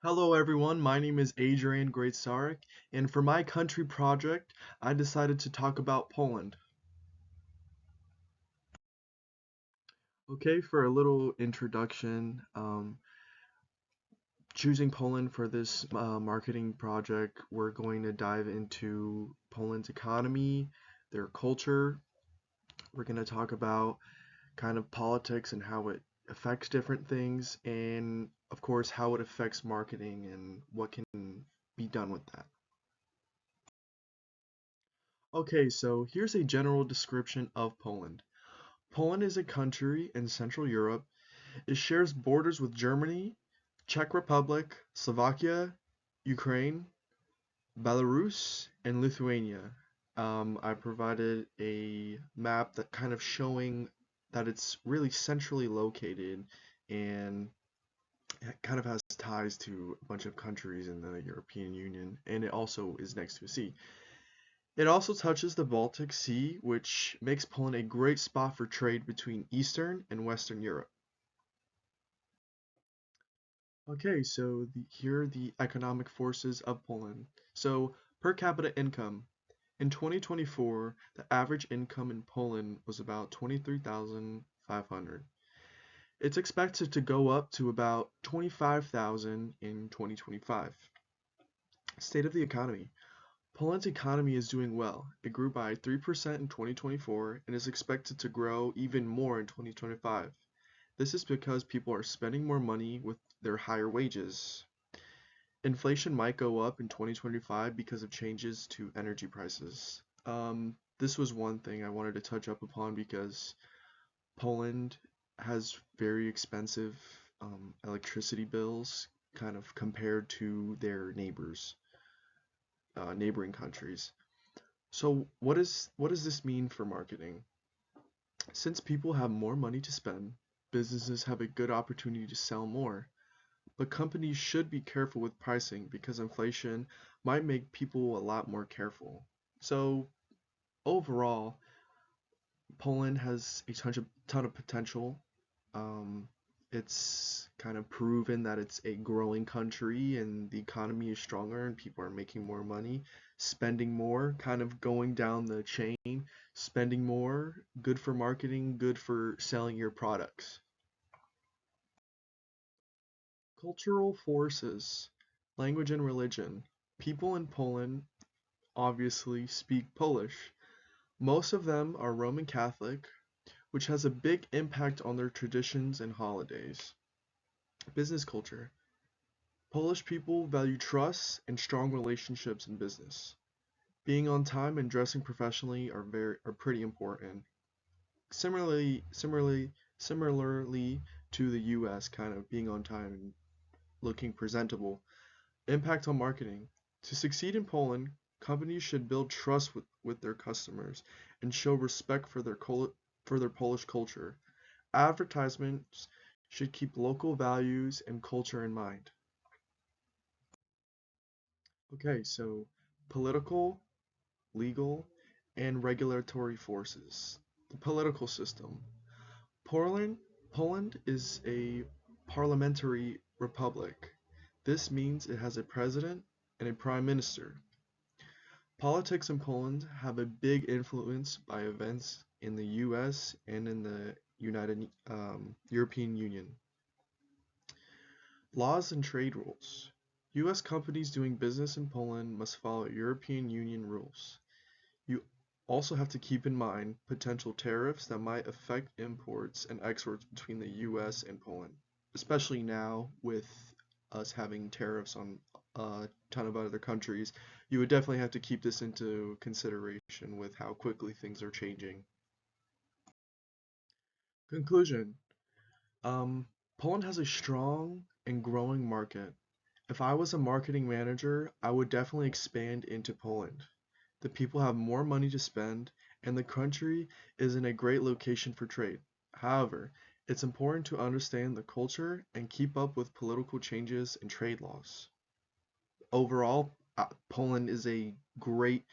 Hello everyone, my name is Adrian Great-Sarek, and for my country project, I decided to talk about Poland. Okay, for a little introduction, choosing Poland for this marketing project, we're going to dive into Poland's economy, their culture. We're going to talk about kind of politics and how it affects different things, and of course, how it affects marketing and what can be done with that. Okay, so here's a general description of Poland. Poland is a country in Central Europe. It shares borders with Germany, Czech Republic, Slovakia, Ukraine, Belarus, and Lithuania. I provided a map that kind of showing that it's really centrally located and it kind of has ties to a bunch of countries in the European Union, and it also is next to a sea. It also touches the Baltic Sea, which makes Poland a great spot for trade between Eastern and Western Europe. Okay, so here are the economic forces of Poland. So, per capita income. In 2024, the average income in Poland was about 23,500. It's expected to go up to about 25,000 in 2025. State of the economy. Poland's economy is doing well. It grew by 3% in 2024 and is expected to grow even more in 2025. This is because people are spending more money with their higher wages. Inflation might go up in 2025 because of changes to energy prices. This was one thing I wanted to touch up upon because Poland has very expensive electricity bills kind of compared to their neighboring countries. So what does this mean for marketing? Since people have more money to spend, businesses have a good opportunity to sell more. But companies should be careful with pricing because inflation might make people a lot more careful. So overall, Poland has a ton of potential. Um, it's kind of proven that it's a growing country and the economy is stronger and people are making more money, spending more, kind of going down the chain, spending more, good for marketing, good for selling your products. Cultural forces, language and religion. People in Poland obviously speak Polish. Most of them are Roman Catholic, which has a big impact on their traditions and holidays. Business culture. Polish people value trust and strong relationships in business. Being on time and dressing professionally are pretty important. Similarly to the US, kind of being on time and looking presentable. Impact on marketing. To succeed in Poland, companies should build trust with their customers and show respect for their Polish culture. Advertisements should keep local values and culture in mind. Okay, so political, legal, and regulatory forces. The political system. Poland, Poland is a parliamentary republic. This means it has a president and a prime minister. Politics in Poland have a big influence by events in the US and in the United European Union. Laws and trade rules. US companies doing business in Poland must follow European Union rules. You also have to keep in mind potential tariffs that might affect imports and exports between the US and Poland, especially now with us having tariffs on a ton of other countries. You would definitely have to keep this into consideration with how quickly things are changing. Conclusion. Poland has a strong and growing market. If I was a marketing manager, I would definitely expand into Poland. The people have more money to spend, and the country is in a great location for trade. However, it's important to understand the culture and keep up with political changes and trade laws. Overall, Poland is a great,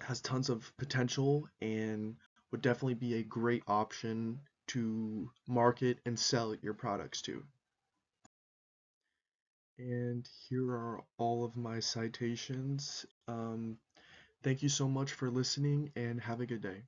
has tons of potential, and would definitely be a great option to market and sell your products to. And here are all of my citations. Thank you so much for listening and have a good day.